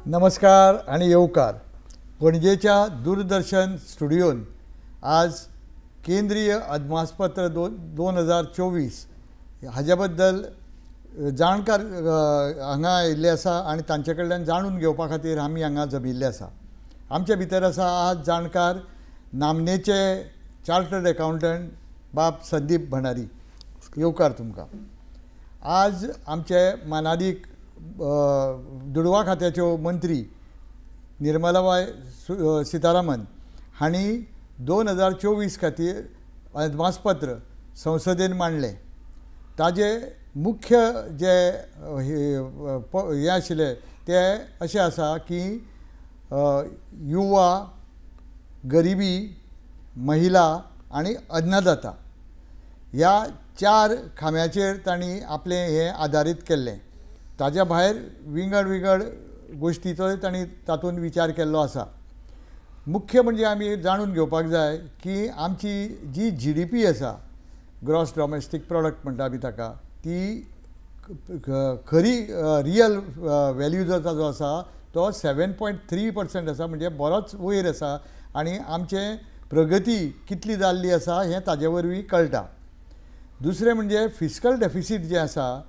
नमस्कार आणि येवकार. पणजेच्या दूरदर्शन स्टुडिओन आज केंद्रीय अदमासपत्र 2024 हाज्या बद्दल जाणकार हांगा आयिल्ले आसा आनी तांचे कडल्यान जाणून घेवपा खातीर आमी हांगा जमिल्ले आसा. आमचे भितर आसा आज जाणकार नामनेचे चार्टर्ड अकावंटंट बाब संदीप भंडारी. येवकार तुमकां. आज आमचे मानादीक दुडवा खात्याच्यो मंत्री निर्मलाबाई सीतारामन हांणी 2024 खातीर अदमासपत्र संसदेन मांडलें. ताजे मुख्य जे हे आशिल्ले ते अशें आसा की युवा, गरिबी, महिला आनी अन्नदाता ह्या 4 खांब्याचेर तांणी आपलें हें आदारीत केल्लें. ताज्या भायर विंगड गोश्टीचोय तांणी तातूंत विचार केल्लो आसा. मुख्य म्हणजे आमी जाणून घेवपाक जाय की आमची जी GDP आसा, ग्रॉस डॉमेस्टीक प्रॉडक्ट म्हणटा आमी ताका, ती खरी रियल वॅल्यू जो आसा तो 7.3% आसा, म्हणजे बरोच वयर आसा. आनी आमचे प्रगती कितली जाल्ली आसा हें ताजे वरवीं कळटा. दुसरें म्हणजे फिस्कल डेफिसीट जें आसा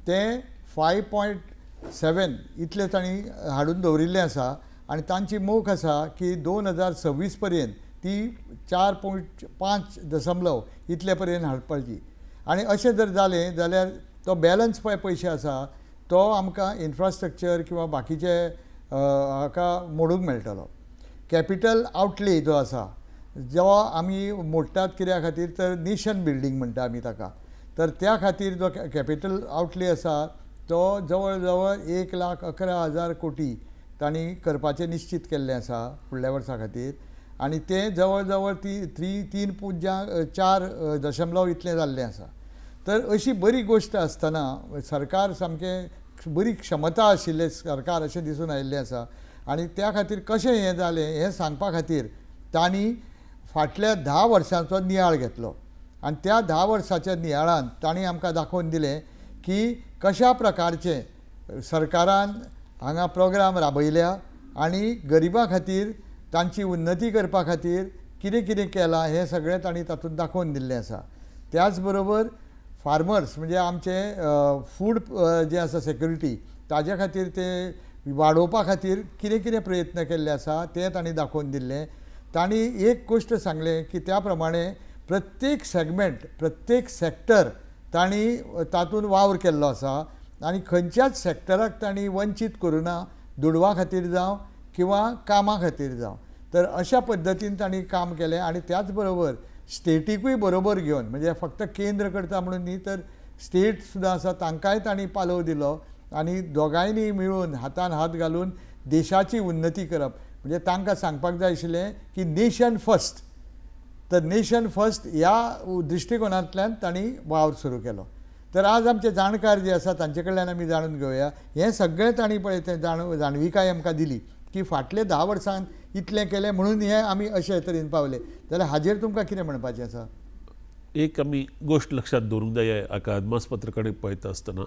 तें 5.7 इतले तांणी हाडून दवरिल्लें आसा. आनी तांची मोख आसा की 2026 पर्यंत ती 4.5 दशमलव इतले पर्यंत हाडपाची. आनी अशें जर जालें जाल्यार तो बॅलन्स पयशे आसा तो आमकां इन्फ्रास्ट्रक्चर किंवा बाकीचे हाका मोडूंक मेळटलो. कॅपिटल आवटले जो आसा जो आमी मोडटात कित्या खातीर तर नेशन बिल्डींग म्हणटा आमी ताका. तर त्या खातीर जो कॅपिटल आवटले आसा तो जवळ जवळ 1,11,000 कोटी तांणी करपाचें निश्चित केल्लें आसा फुडल्या वर्सा खातीर. आनी तें जवळ जवळ 3.4 दशमलव इतलें जाल्लें आसा. तर अशी बरी गोश्ट आसतना सरकार सामकें बरी क्षमता आशिल्लें सरकार अशें दिसून आयिल्लें आसा. आनी त्या खातीर कशें हें जालें हें सांगपा खातीर तांणी फाटल्या 10 वर्सांचो नियाळ घेतलो. आनी त्या 10 वर्साच्या नियाळांत तांणी आमकां दाखोवन दिलें की कशा प्रकारचे सरकारान हांगा प्रोग्राम राबयल्या आनी गरिबां खातीर तांची उन्नती करपा खातीर कितें कितें केलां हें सगळें तांणी तातूंत दाखोवन दिल्लें आसा. त्याच बरोबर फार्मर्स म्हणजे आमचे फूड जें आसा सेक्युरिटी ताज्या खातीर ते वाडोवपा खातीर कितें कितें प्रयत्न केल्ले आसा तें तांणी दाखोवन दिल्लें. तांणी एक गोश्ट सांगलें की त्या प्रमाणे प्रत्येक सेगमेंट प्रत्येक सॅक्टर तांणी तातूंत वावर केल्लो आसा. आनी खंयच्याच सॅक्टराक तांणी वंचीत करुना, दुडवा खातीर जावं किंवा कामा खातीर जावं. तर अशा पद्दतीन तांणी काम केलें. आनी त्याच बरोबर स्टेटीकूय बरोबर घेवन, म्हणजे फक्त केंद्र करता म्हणून न्ही तर स्टेट सुद्दां आसा तांकांय तांणी पालव दिलो. आनी दोगांयनी मेळून हातान हात घालून देशाची उन्नती करप. म्हणजे तांकां सांगपाक जाय आशिल्लें की नेशन फस्ट. तर नेशन फस्ट ह्या दृश्टिकोनांतल्यान तांणी वावर सुरू केलो. तर आज आमचे जाणकार जे आसा तांचे कडल्यान आमी जाणून घेवया. हें सगळें तांणी पळय तें जाणविकाय आमकां दिली की फाटले 10 वर्सांत इतलें केलें म्हणून हें आमी अशे तरेन पावले. जाल्यार हाजेर तुमकां कितें म्हणपाचें आसा? एक आमी गोश्ट लक्षात दवरूंक जाय हाका अदमासपत्र कडेन पळयता आसतना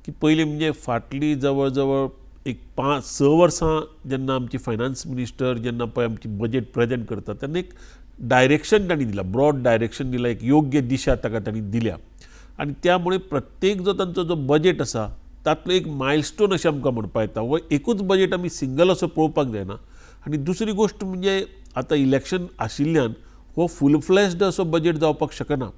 की पयलीं म्हणजे फाटलीं जवळ जवळ एक 5-6 वर्सां जेन्ना आमची फायनान्स मिनिस्टर जेन्ना पळय आमची बजेट प्रेजेंट करता तेन्ना एक डायरेक्शन तांणी दिला, ब्रॉड डायरेक्शन दिला, एक योग्य दिशा ताका तांणी दिल्या. आनी त्यामुळे प्रत्येक जो तांचो जो बजेट आसा तातूंत एक मायलस्टोन अशें आमकां म्हणपा येता. हो एकूच बजेट आमी सिंगल असो पळोवपाक जायना. आनी दुसरी गोश्ट म्हणजे आतां इलेक्शन आशिल्ल्यान हो फूल फ्लॅश्ड असो बजेट जावपाक शकना.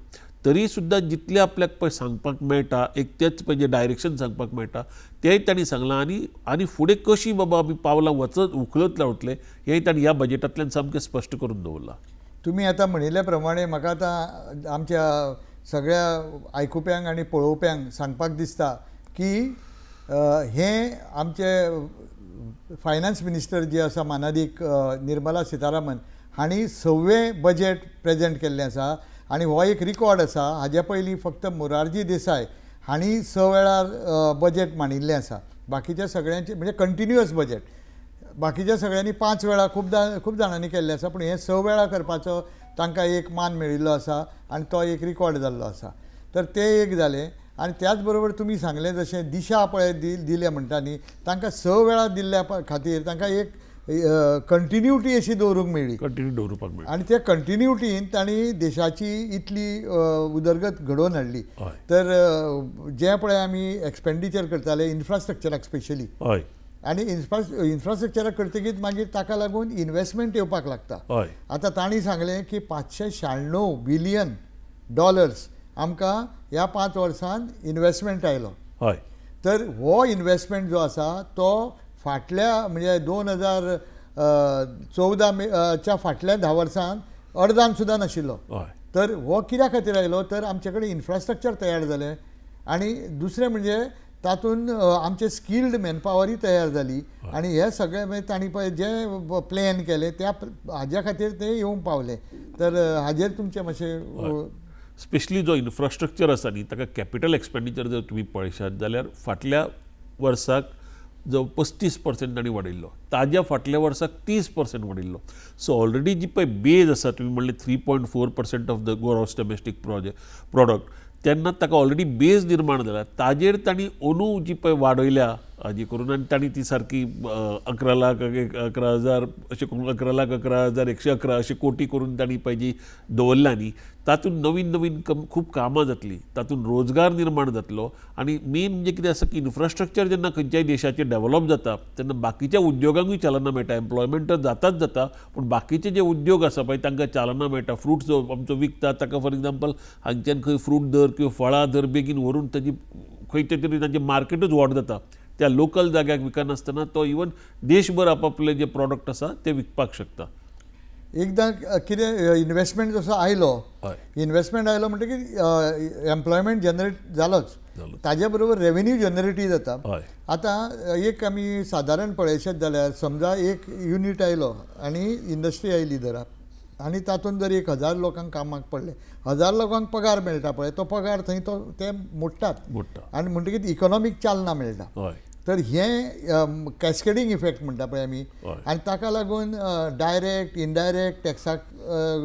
तरी सुद्दां जितलें आपल्याक पळय सांगपाक मेळटा एक तेच म्हणजे डायरेक्शन सांगपाक मेळटा तेंय तांणी सांगलां. आनी फुडें कशीं बाबा आमी पावलां उखलत रावतले हेंय तांणी ह्या बजेटांतल्यान सामकें स्पश्ट करून दवरलां. तुमी आतां म्हणिल्ल्या प्रमाणे म्हाका आतां आमच्या सगळ्या आयकुप्यांक आनी पळोवप्यांक सांगपाक दिसता की हें आमचे फायनान्स मिनिस्टर जी आसा मानादीक निर्मला सीतारामन हांणी 6वें बजेट प्रेजेंट केल्लें आसा. आनी हो एक रिकॉर्ड आसा. हाजे पयलीं फक्त मोरारजी देसाय हांणी 6 वेळार बजेट मांडिल्लें आसा. बाकीच्या सगळ्यांचे म्हणजे कंटिन्युअस बजेट बाकीच्या सगळ्यांनी 5 वेळा खूब जाणांनी केल्लें आसा. पूण हें 6 वेळा करपाचो तांकां एक मान मेळिल्लो आसा आनी तो एक रिकॉर्ड जाल्लो आसा. तर तें एक जालें. आनी त्याच बरोबर तुमी सांगलें जशें दिशा पळय दिले म्हणटा न्ही तांकां 6 वेळा दिल्ल्या खातीर तांकां एक कंटिन्युटी अशी दवरूंक मेळ्ळी कंटिन्यू दवरपाक मेळटा आनी त्या कंटिन्युटीन तांणी देशाची इतली उदरगत घडोवन हाडली हय तर जे पळय आमी एक्सपेंडिचर करताले इन्फ्रास्ट्रक्चराक स्पेशली हय आनी इन्फ्रास्ट्रक्चराक करतकीच मागीर ताका लागून इन्वेस्टमेंट येवपाक लागता हय आतां तांणी सांगलें की $596 बिलियन आमकां ह्या 5 वर्सांत इन्वेस्टमेंट आयलो हय तर हो इन्वेस्टमेंट जो आसा तो फाटल्या म्हणजे 2014 फाटल्या 10 वर्सांत अर्दान सुद्दां नाशिल्लो हय तर हो कित्या खातीर आयलो तर आमचे कडेन इन्फ्रास्ट्रक्चर तयार जालें आनी दुसरें म्हणजे तातूंत आमचे स्किल्ड मॅनपावरूय तयार जाली आनी हे सगळे मागीर तांणी पळय जे प्लॅन केले त्या हाज्या खातीर ते येवंक पावले तर हाजेर तुमचें मातशें स्पेशली जो इन्फ्रास्ट्रक्चर आसा न्ही ताका कॅपिटल एक्सपेंडिचर जर तुमी पळयशात जाल्यार फाटल्या वर्साक जो 35% तांणी वाडयल्लो ताज्या फाटल्या वर्साक 30% वाडयल्लो सो ऑलरेडी जी पळय बेज आसा तुमी म्हणलें 3.4% of the gross domestic product तेन्ना ताका ऑलरेडी बेज निर्माण जाला ताजेर तांणी अंदू जी पळय वाडयल्या हाजी करून आनी तांणी ती सारकी 11 लाख 11,000 अशें करून 11,11,111 अशें कोटी करून तांणी पळय जी दवरल्या न्ही तातूंत नवीन नवीन खूब कामां जातलीं तातूंत रोजगार निर्माण जातलो आनी मेन म्हणजे कितें आसा की इन्फ्रास्ट्रक्चर जेन्ना खंयच्याय देशाचें डेव्हलप जाता तेन्ना बाकीच्या उद्योगांकूय चालना मेळटा एम्प्लॉयमेंट तर जाताच जाता पूण बाकीचे जे उद्योग आसा पळय तांकां चालना मेळटा फ्रूट जो आमचो विकता ताका फॉर एग्जाम्पल हांगच्यान खंय फ्रूट दर किंवा फळां दर बेगीन व्हरून ताजी खंयच्या तरी तांचें मार्केटूच व्हड जाता त्या लोकल जाग्याक विकनासतना तो इवन देशभर आपापले जे प्रॉडक्ट आसा ते विकपाक शकता एकदां कितें इन्वेस्टमेंट जसो आयलो इन्वेस्टमेंट आयलो म्हणटकीर एम्प्लॉयमेंट जनरेट जालोच ताजे बरोबर रेवेन्यू जनरेटूय जाता आतां एक आमी सादारण पळयशेत जाल्यार समजा एक युनीट आयलो आनी इंडस्ट्री आयली दराक आनी तातूंत जर 1000 लोकांक कामाक पडले 1000 लोकांक पगार मेळटा पळय तो पगार थंय ते मोडटात आनी म्हणटकीर इकॉनॉमीक चालना मेळटा तर हें कॅस्केडींग इफेक्ट म्हणटा पळय आमी आनी ताका लागून डायरेक्ट इनडायरेक्ट टॅक्साक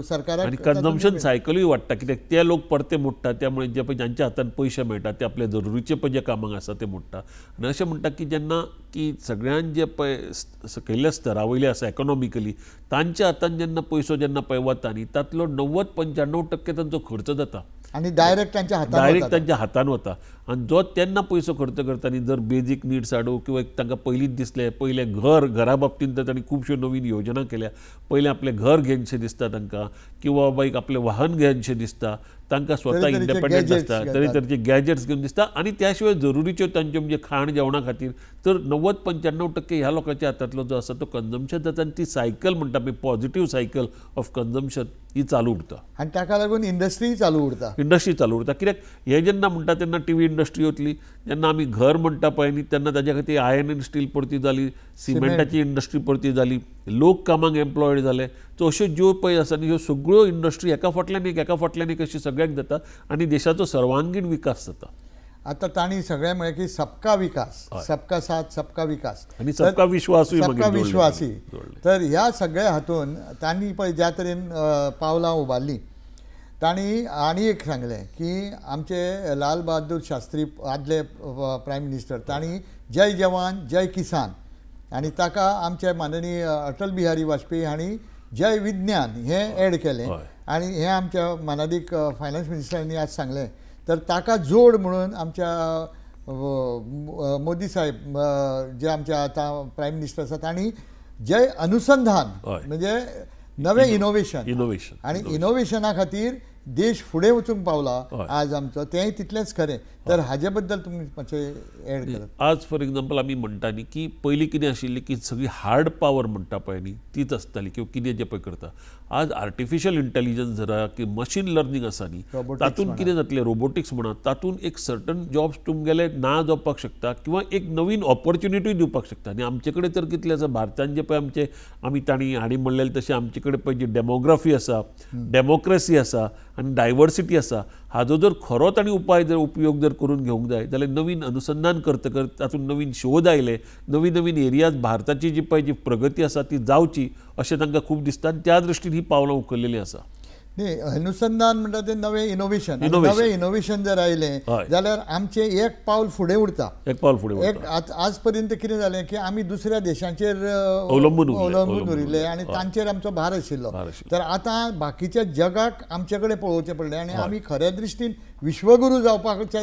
सरकाराक आनी कन्जम्पशन सायकलूय वाडटा कित्याक ते लोक परते मोडटा त्यामुळे जे पळय जांच्या हातान पयशे मेळटा ते आपले जरुरीचे पळय जे कामाक आसा ते मोडटा आनी अशें म्हणटा की जेन्ना की सगळ्यान जे पळय सकयल्या स्तरा वयले आसा इकॉनॉमिकली तांच्या हातान जेन्ना पयसो जेन्ना पळय वता न्ही तातलो 90-95% तांचो खर्च जाता आनी डायरेक्ट तांच्या हातान वता आनी जो तेन्ना पयसो खर्च करता न्ही जर बेजीक नीड्स हाडूं किंवा तांकां पयलींच दिसलें पयलें घरा बाबतींत तर तांणी खुबश्यो नवीन योजना केल्या पयलें आपलें घर घेवनशें दिसता तांकां किंवा बाबा एक आपलें वाहन घेवनशें दिसता तांकां स्वता इंडिपेंडंट आसता तरेतरेचे गॅजेट्स घेवन दिसता आनी त्या शिवाय जरुरीच्यो तांच्यो म्हणजे खाण जेवणा खातीर तर 90-95% ह्या लोकांच्या हातांतलो जो आसा तो कन्जम्पशन जाता आनी ती सायकल म्हणटा पळय पॉझिटिव्ह सायकल ऑफ कन्जम्पशन ही चालू उरता आनी ताका लागून इंडस्ट्री चालू उरता कित्याक हे जेन्ना म्हणटा तेन्ना टीव्ही इंडस्ट्री वतली जेन्ना आमी घर म्हणटा पळय न्ही तेन्ना ताच्या खातीर आयर्न एंड स्टील परती जाली सिमेंटाची इंडस्ट्री परती जाली लोक कामाक एम्प्लॉयड जाले सो अश्यो ज्यो पळय आसा न्ही ह्यो सगळ्यो इंडस्ट्री एका फाटल्यान एक अशी सगळ्याक जाता आनी देशाचो सर्वांगीण विकास जाता आतां तांणी सगळें म्हळें की सबका विकास सबका साथ सबका विकास आनी सबका विश्वासूय तर ह्या सगळ्या हातून तांणी पळय ज्या तरेन पावलां उबारलीं तांणी आनी एक सांगलें की आमचे लाल बहादूर शास्त्री आदले प्रायम मिनिस्टर तांणी जय जवान जय किसान आनी ताका आमचे माननीय अटल बिहारी वाजपेयी हांणी जय विज्ञान हें एड केलें आनी हें आमच्या मानादीक फायनान्स मिनिस्टरांनी आज सांगलें तर ताका जोड म्हणून आमच्या मोदी साहेब जे आमचे आतां प्रायम मिनिस्टर आसा तांणी जय अनुसंधान म्हणजे नवें इनोव्हेशन आनी इनोव्हेशना खातीर देश फुडें वचूंक पावला आज आमचो तेंय तितलेंच खरें तर हाजे बद्दल तुमी मातशें एड करात आज फॉर एग्जाम्पल आमी म्हणटा न्ही की पयलीं कितें आशिल्लें की सगळी हार्ड पावर म्हणटा पळय न्ही तीच आसताली किंवा कितें जें पळय करता आज आर्टिफिशियल इंटेलिजन्स धरा की मशीन लर्निंग आसा न्ही तातूंत कितें जातलें रोबोटिक्स म्हणा तातूंत एक सर्टन जॉब्स तुमगेले ना जावपाक शकता किंवा एक नवीन ऑपॉर्च्युनिटी दिवपाक शकता आनी आमचे कडेन तर कितलें आसा भारतान जे पळय आमी तांणी हांणी म्हणलेलें तशें आमचे कडेन पळय जी डेमोग्राफी आसा डेमोक्रेसी आसा आनी डायवर्सिटी आसा हाजो जर खरो तांणी उपाय जर उपयोग जर करून घेवंक जाय जाल्यार नवीन अनुसंधान करतकच तातूंत नवीन शोध आयले नवीन नवीन एरियाज भारताची जी पळय जी प्रगती आसा ती जावची अशें तांकां खूब दिसता आनी त्या दृश्टीन ही पावलां उखल्लेलीं आसा न्ही अनुसंधान म्हणटा ते नवे इनोव्हेशन Innovation. नवे इनोव्हेशन जर आयलें हय. जाल्यार आमचे एक पावल फुडें उरता. एक पावल फुडें एक आज पर्यंत कितें जालें की आमी दुसऱ्या देशांचेर अवलंबून उरले, अवलंबून उरिल्ले आनी तांचेर आमचो भार आशिल्लो. तर आतां बाकीच्या जगाक आमचे कडेन पळोवचें पडलें आनी आमी खऱ्या दृश्टीन विश्वगुरू जावपाच्या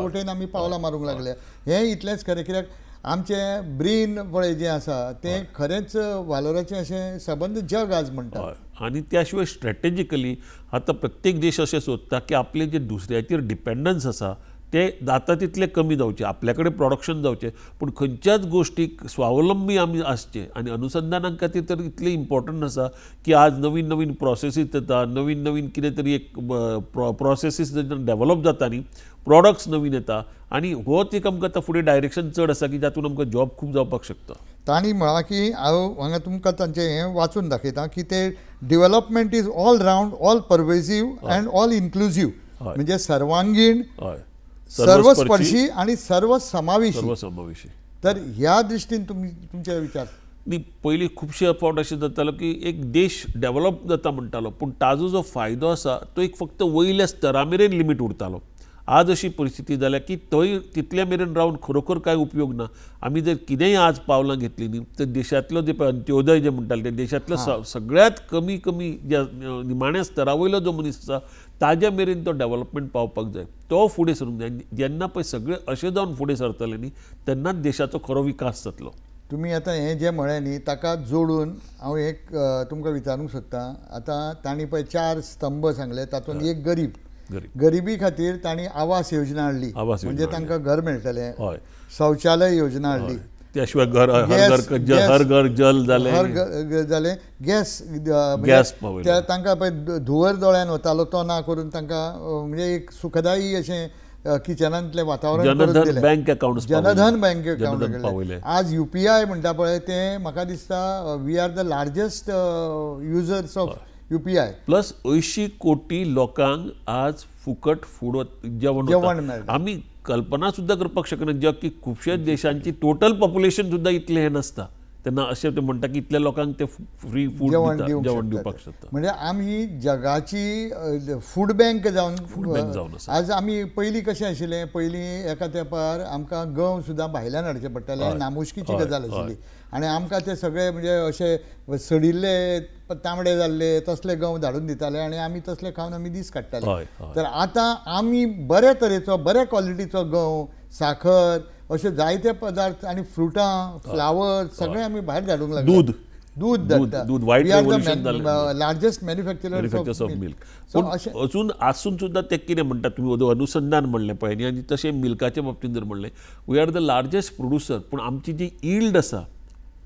वटेन आमी पावलां मारूंक लागले. हें इतलेंच खरें, कित्याक आमचे ब्रेन पळय जें आसा तें खरेंच वालोराचें अशें सबंद जग आज म्हणटा. आणि त्याशिवाय स्ट्रॅटेजिकली आता प्रत्येक देश अशें सोदता की आपले जे दुसऱ्याचेर डिपेंडन्स आसा ते जाता तितले कमी जावचे, आपल्याकडे प्रोडक्शन जावचें, पूण खंयच्याच गोष्टीक स्वावलंबी आमी आसचे. आनी अनुसंधाना खातीर तर इतलें इम्पॉर्टंट आसा की आज नवीन नवीन प्रोसेसीस येता, नवीन नवीन कितें तरी एक प्रोसेसीस डेवलप जाता न्ही, प्रॉडक्ट्स नवीन येता आनी होच एक आमकां आतां फुडें डायरेक्शन चड आसा की जातून आमकां जॉब खूब जावपाक शकता. तांणी म्हळां की हांव हांगा तुमकां तांचें हें वाचून दाखयतां की ते development is all round, all pervasive and all inclusive, म्हणजे सर्वांगीण, हय, सर्वस्पर्शी आणि सर्वसमावेशी. सर्वसमावेशी. तर ह्या दृश्टीन तुमचे विचार. न्ही पयलीं खुबशे फावट अशें जातालो की एक देश डेवलप जाता म्हणटालो, पूण ताजो जो फायदो आसा तो एक फक्त वयल्या स्तरा मेरेन लिमीट उरतालो. आज अशी परिस्थिती जाल्या की थंय तितल्या मेरेन रावन खरोखर कांय उपयोग ना. आमी जर कितेंय आज पावलां घेतलीं न्ही तर देशांतलो जे अंत्योदय जे म्हणटाले ते देशांतलो सगळ्यात कमी कमी ज्या निमाण्या स्तरा वयलो जो मनीस आसा ताज्या मेरेन तो डेवलपमेंट पावपाक जाय, तो फुडें सरूंक जाय. जेन्ना पळय सगळे अशें जावन फुडें सरतले न्ही तेन्नाच देशाचो खरो विकास जातलो. तुमी आतां हें जें म्हळें न्ही ताका जोडून हांव एक तुमकां विचारूंक सोदतां. आतां तांणी पळय 4 स्तंभ सांगले, तातूंत एक गरिबी खातीर तांणी आवास योजना हाडली, म्हणजे तांकां घर मेळटलें. शौचालय योजना हाडली, त्या शिवाय हर घर जल जालें. गॅस तांकां पळय धुंवर दोळ्यान वतालो तो ना करून तांकां म्हणजे एक सुखदायी अशें किचनांतलें वातावरण जनधन बँक अकाउंट आज UPI म्हणटा पळय ते म्हाका दिसता we are the largest users of UPI. Plus 80 कोटी लोकांक आज फुकट जेवण मेळटा. आमी कल्पना सुद्दां करपाक शकना जग की खुबशे देशांची टोटल पॉप्युलेशन सुद्दां इतलें हें नसता, तेन्ना अशें ते म्हणटा की इतल्या लोकांक ते फ्री फूड जेवण दिवपाक शकता. म्हणजे आमी जगाची फूड बँक जावन आज आमी पयलीं कशें आशिल्लें, पयलीं एका तेंपार आमकां गंव सुद्दां भायल्यान हाडचे पडटाले, नामुश्कीची गजाल आशिल्ली आनी आमकां ते सगळे म्हणजे अशे सडिल्ले तांबडे जाल्ले तसले गंव धाडून दिताले आनी आमी तसले खावन आमी दीस काडटाले. तर आतां आमी बऱ्या तरेचो बऱ्या क्वॉलिटीचो गंव, साखर अशे जायते पदार्थ आनी फ्रुटां, फ्लावर सगळे आमी भायर धाडूंक लागले. दूध लार्जस्ट मॅन्युफॅक्चरर्स ऑफ मिल्क. पूण अजून आसून सुद्दां ते कितें म्हणटा तुमी अनुसंधान म्हणलें पळय न्ही, आनी तशें मिल्काच्या बाबतींत जर म्हणलें we are the largest producer, पूण आमची जी ईल्ड आसा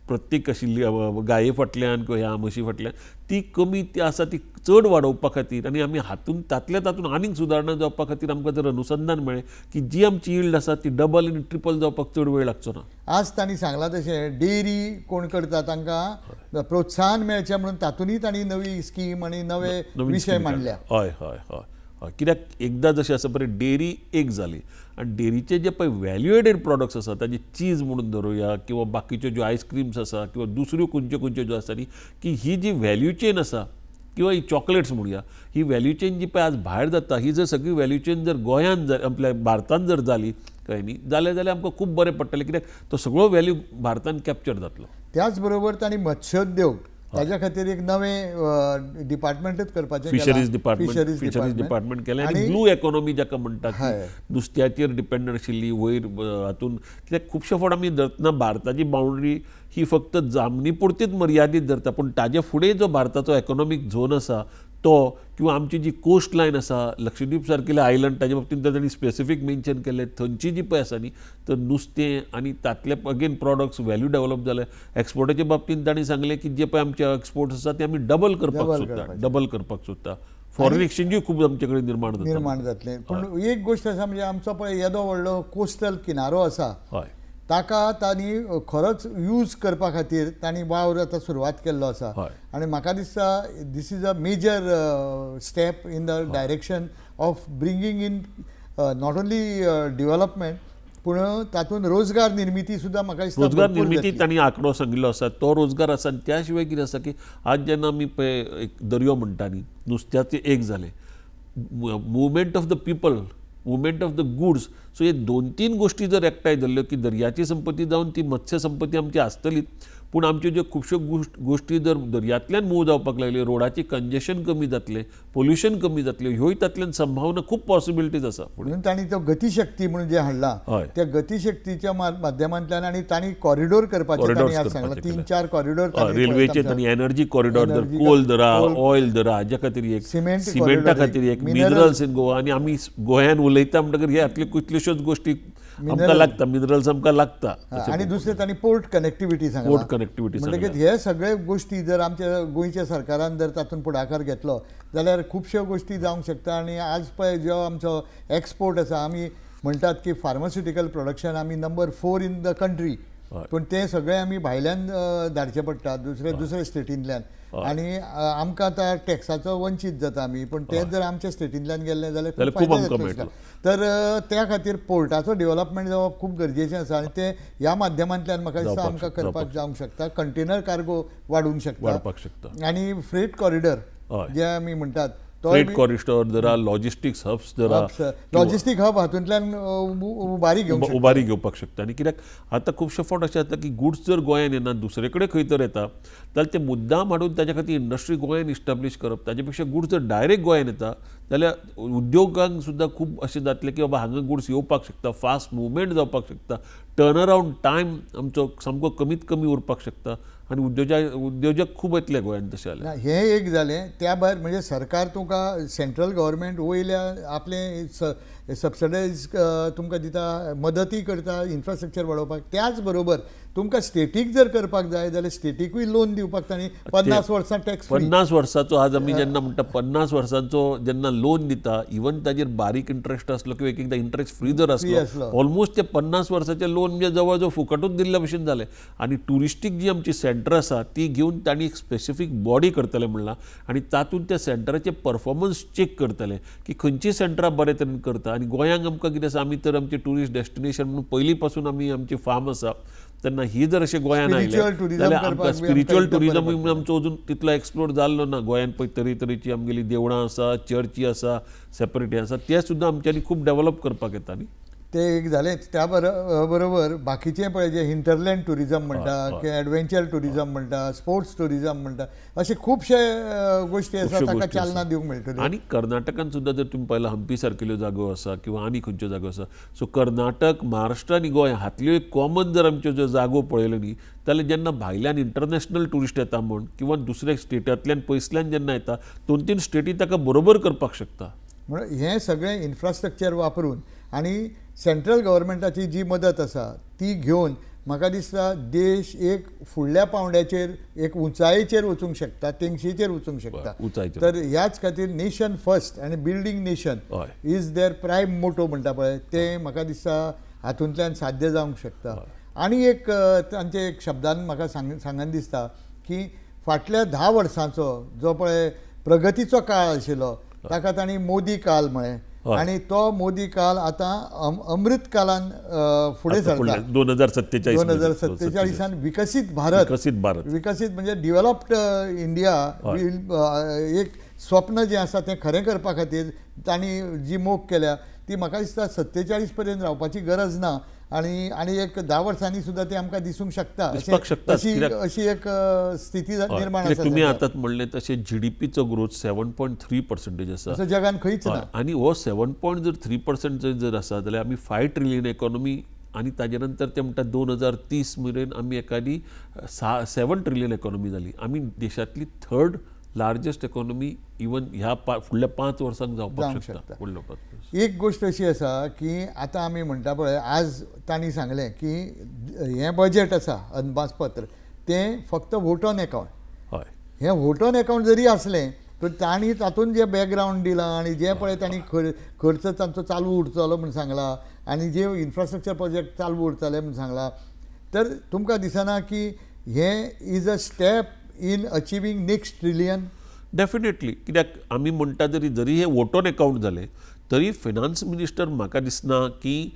प्रत्येक आशिल्ली गाये फाटल्यान किंवा ह्या म्हशी फाटल्यान ती कमी ती आसा ती चड वाडोवपा खातीर आनी आमी तातूंत आनीक सुदारणा जावपा खातीर आमकां जर अनुसंधान मेळ्ळें की जी आमची ईल्ड आसा ती डबल आनी ट्रिपल जावपाक चड वेळ लागचो ना. आज तांणी सांगलां तशें डेरी कोण करता तांकां प्रोत्साहन मेळचें म्हणून तातूंतय तांणी नवी स्कीम आनी नवे विशय मांडल्या. हय हय हय हय कित्याक एकदां जशें आसा बरें डेरी एक जाली आनी डेरीचे जे पळय वॅल्यू एडेड प्रॉडक्ट्स आसा ताजे चीज म्हणून धरुया किंवा बाकीच्यो ज्यो आयस्क्रीम्स आसा किंवा दुसऱ्यो खंयच्यो ज्यो आसा न्ही की ही जी वॅल्यू चेन आसा किंवा ही चॉकलेट्स म्हणुया, ही वॅल्यू चेन जी पळय आज भायर जाता ही जर सगळी वॅल्यू चेन जर गोंयांत आपल्या भारतांत जर जाली कळ्ळें न्ही जाल्यार आमकां खूब बरें पडटलें, कित्याक तो सगळो वॅल्यू भारतांत कॅप्चर जातलो. त्याच बरोबर तांणी मत्स्योद्योग ताच्या खातीर एक नवें डिपार्टमेंटूच करपाचें फिशरीज डिपार्टमेंट केलें आनी ब्लू इकॉनॉमी जाका म्हणटात नुस्त्याचेर डिपेंडंट आशिल्ली वयर हातून, कित्याक खुबशे फावट आमी धरतना भारताची बाउंड्री ही फक्त जामनी पुरतीच मर्यादीत धरता, पूण ताजे फुडें जो भारताचो इकॉनॉमीक झोन आसा तो किंवा आमची जी कोस्ट लायन आसा लक्षद्वीप सारकेले आयलंड ताजे बाबतींत तांणी स्पेसिफीक मेन्शन केलें, थंयची जी पळय आसा न्ही तर नुस्तें आनी तातले अगेन प्रॉडक्ट्स वॅल्यू डेवलप जाले. एक्सपोर्टाच्या बाबतींत तांणी सांगलें की जे पळय आमचे एक्सपोर्ट्स आसा ते आमी डबल करपाक सोदता. फॉरेन एक्सचेंजूय खूब आमचे कडेन निर्माण जातलें. पूण एक गोश्ट आसा म्हणजे आमचो पळय येदो व्हडलो कोस्टल किनारो आसा ताका तांणी खरोच यूज करपा खातीर तांणी वावर आतां सुरवात केल्लो आसा आनी म्हाका दिसता this is a major step in the direction of bringing in not only development पूण तातूंत रोजगार निर्मिती सुद्दां म्हाका दिसता रोजगार भरपूर निर्मिती जातली. तांणी आंकडो सांगिल्लो आसा तो रोजगार आसा आनी त्या शिवाय कितें आसा की आज जेन्ना आमी पळय एक दर्यो म्हणटा न्ही नुस्त्याचे एक जाले movement of the people movement of the goods so हे 2-3 गोश्टी जर एकठांय धरल्यो की दर्याची संपत्ती जावन ती मत्स्य संपत्ती आमची आसतलीच पूण आमच्यो ज्यो खुबश्यो गोश्टी जर दर्यांतल्यान मूव जावपाक लागले रोडाची कंजेशन कमी जातलें पोल्युशन कमी जातलें ह्योय तातल्यान संभावना खूब पॉसिबिलिटीज आसा. म्हणून तांणी तो गतीशक्ती म्हणून जे हाडला हय. त्या गतीशक्तीच्या माध्यमांतल्यान आनी तांणी कॉरिडोर करपाचे तांणी आज सांगला 3-4 कॉरिडोर रेल्वेचे तांणी एनर्जी कॉरिडोर धर कोल धरा ऑयल धरा हाज्या खातीर एक सिमेंट सिमेंटा खातीर एक मिनरल्स इन गोवा आनी आमी गोंयान उलयता म्हणटकीर हे हातल्यो कितल्योश्योच गोश्टी आमकां लागता मिनरल्स आमकां लागता. आनी दुसरें तांणी पोर्ट कनेक्टिविटी सांगला पोर्ट कनेक्टिविटी म्हणटकीर हे सगळे गोश्टी जर आमच्या गोंयच्या सरकारान जर तातूंत फुडाकार घेतलो जाल्यार खुबश्यो गोश्टी जावंक शकता. आनी आज पळय जो आमचो एक्सपोर्ट आसा आमी म्हणटात की फार्मास्युटिकल प्रोडक्शन आमी नंबर 4 इन द कंट्री पूण ते सगळे आमी भायल्यान धाडचे पडटा दुसऱ्या स्टेटींतल्यान आनी आमकां आतां टॅक्साचो वंचीत जाता आमी पूण तें जर आमच्या स्टेटींतल्यान गेल्लें जाल्यार खूब फायदो जातलो. तर त्या खातीर पोर्टाचो डेव्हलपमेंट जावप खूब गरजेचें आसा आनी तें ह्या माध्यमांतल्यान म्हाका दिसता आमकां करपाक जावंक शकता. कंटेनर कार्गो वाडूंक शकता आनी फ्रेट कॉरिडर जे आमी म्हणटात फ्रेट कॉरिडोर धरा लॉजिस्टिक्स हब्स धरा लॉजिस्टीक हब हातूंतल्यान उबारी घेवपाक शकता. आनी कित्याक आतां खुबशे फावट अशें जाता की गुड्स जर गोंयांत येना दुसरे कडेन खंय तर येता जाल्यार ते मुद्दाम हाडून ताच्या खातीर इंडस्ट्री गोंयांत इस्टाब्लीश करप ताचे पेक्षा गुड्स जर डायरेक्ट गोंयांत येता जाल्यार उद्योगांक सुद्दां खूब अशें जातलें की बाबा हांगा गुड्स येवपाक शकता फास्ट मुवमेंट जावपाक शकता टर्न अरावंड टायम आमचो सामको कमीत कमी उरपाक शकता आनी उद्योजक खूब येतले गोंयांत तशें जाल्यार. हें एक जालें. त्या भायर म्हणजे सरकार तुमकां सेंट्रल गव्हर्मेंट वयल्या आपले सबसिडायज तुमकां दिता मदती करता इन्फ्रास्ट्रक्चर वाडोवपाक. त्याच बरोबर तुमकां स्टेटीक जर करपाक जाय जाल्यार स्टेटीकूय लोन दिवपाक तांणी 50 वर्सां टॅक्स 50 वर्सांचो आज आमी जेन्ना म्हणटा 50 वर्सांचो जेन्ना लोन दिता इवन ताजेर बारीक इंट्रस्ट आसलो किंवा एकदा इंट्रस्ट फ्री जर आसलो ऑलमोस्ट ते 50 वर्साचे लोन म्हणजे जवळ जवळ फुकटूच दिल्ल्या भशेन जालें. आनी टुरिस्टीक जी आमची सेंटर आसा ती घेवन तांणी एक स्पेसिफीक बॉडी करतले म्हणलां आनी तातूंत त्या सेंटराचे परफॉर्मन्स चेक करतले की खंयची सेंटरां बरे तरेन करता. आनी गोंयांक आमकां कितें आसा आमी तर आमचे टुरिस्ट डेस्टिनेशन म्हणून पयलीं पासून आमी आमची फार्म आसा तेन्ना ही जर अशें गोंयांत आयले जाल्यार आमकां स्पिरिच्युअल टुरिजमूय आमचो अजून तितलो एक्सप्लोर जाल्लो ना. गोंयांत पळय तरेतरेची आमगेली देवळां आसा चर्ची आसा सेपरेट हे आसा ते सुद्दां आमच्यांनी खूब डेव्हलप करपाक येता न्ही. ते एक जालें. त्या बरोबर बाकीचें पळय जे हिंटरलँड टुरिजम म्हणटा की एडवेंचर टुरिजम म्हणटा स्पोर्ट्स टुरिजम म्हणटा अशे खुबशे गोश्टी आसा ताका चालना दिवंक मेळटली. आनी कर्नाटकान सुद्दां जर तुमी पळयला हंपी सारकेल्यो जागो आसा किंवा आनी खंयच्यो जागो आसा सो कर्नाटक महाराष्ट्र आनी गोंय हातल्यो एक कॉमन जर आमच्यो ज्यो जागो पळयल्यो न्ही जाल्यार जेन्ना भायल्यान इंटरनॅशनल टुरिस्ट येता म्हण किंवा दुसऱ्या स्टेटांतल्यान पयसल्यान जेन्ना येता 2-3 स्टेटी ताका बरोबर करपाक शकता. म्हणून हें सगळें इन्फ्रास्ट्रक्चर वापरून आनी सेंट्रल गव्हर्मेंटाची जी मदत आसा ती घेवन म्हाका दिसता देश एक फुडल्या पावंड्याचेर एक उंचायेचेर वचूंक शकता तेंगशेचेर वचूंक शकता. तर ह्याच खातीर नेशन फर्स्ट आनी building nation is their prime motto म्हणटा पळय ते म्हाका दिसता हातूंतल्यान साध्य जावंक शकता. आनी एक तांचे एक शब्दान म्हाका सांगन दिसता की फाटल्या 10 वर्सांचो जो पळय प्रगतीचो काळ आशिल्लो ताका तांणी मोदी काल म्हळें आनी तो मोदी काल आतां अमृत कालान फुडें सरता. 2047 विकसीत भारत विकसीत म्हणजे डिवेलप्ड इंडिया एक स्वप्न जें आसा तें खरें करपा खातीर तांणी जी मोख केल्या ती म्हाका दिसता 47 पर्यंत रावपाची गरज ना आनी एक 10 वर्सांनी सुद्दां ते आमकां दिसूंक शकता अशी एक स्थिती निर्माण आसा. तुमी आतां म्हणलें तशें GDPचो ग्रोथ 7.3% आसा असो जगान खंयच ना. आनी हो 7.3% जर आसा जाल्यार आमी 5 ट्रिलियन इकॉनॉमी आनी ताजे नंतर ते म्हणटा 2030 मेरेन आमी एखादी 7 ट्रिलियन इकॉनॉमी जाली. आमी देशांतली 3rd लार्जस्ट इकॉनॉमी इवन ह्या फुडल्या 5 वर्सांक जावपाक शकता. एक गोष्ट अशी आसा की आतां आमी म्हणटा पळय आज तांणी सांगलें की हें बजेट आसा अंदाजपत्र तें फक्त वोट ऑन अकावंट. हय हें वोट ऑन अकावंट जरी असलें तर तांणी तातूंत जें बॅकग्रावंड दिलां आनी जें पळय तांणी खर्च तांचो चालू उरतलो म्हूण सांगला आनी जे इन्फ्रास्ट्रक्चर प्रोजेक्ट चालू उरतले म्हूण सांगला तर तुमकां दिसना की हें is a step in achieving next trillion. Definitely कित्याक आमी म्हणटा जरी हे वोट ऑन अकावंट जालें तरी फायनान्स मिनिस्टर म्हाका दिसना की